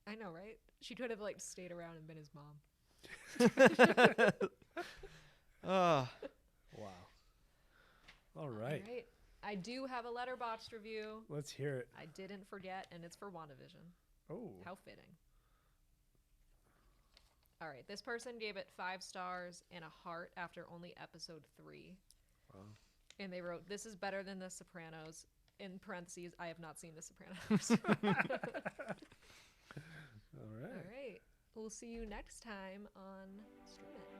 I know, right? She could have like stayed around and been his mom. Oh, Wow. All right. All right. I do have a letterboxd review. Let's hear it. I didn't forget, and it's for WandaVision. Oh. How fitting. All right. This person gave it 5 stars and a heart after only episode 3. Wow. And they wrote, "This is better than The Sopranos." In parentheses, I have not seen The Sopranos. All right. All right. We'll see you next time on Stream It.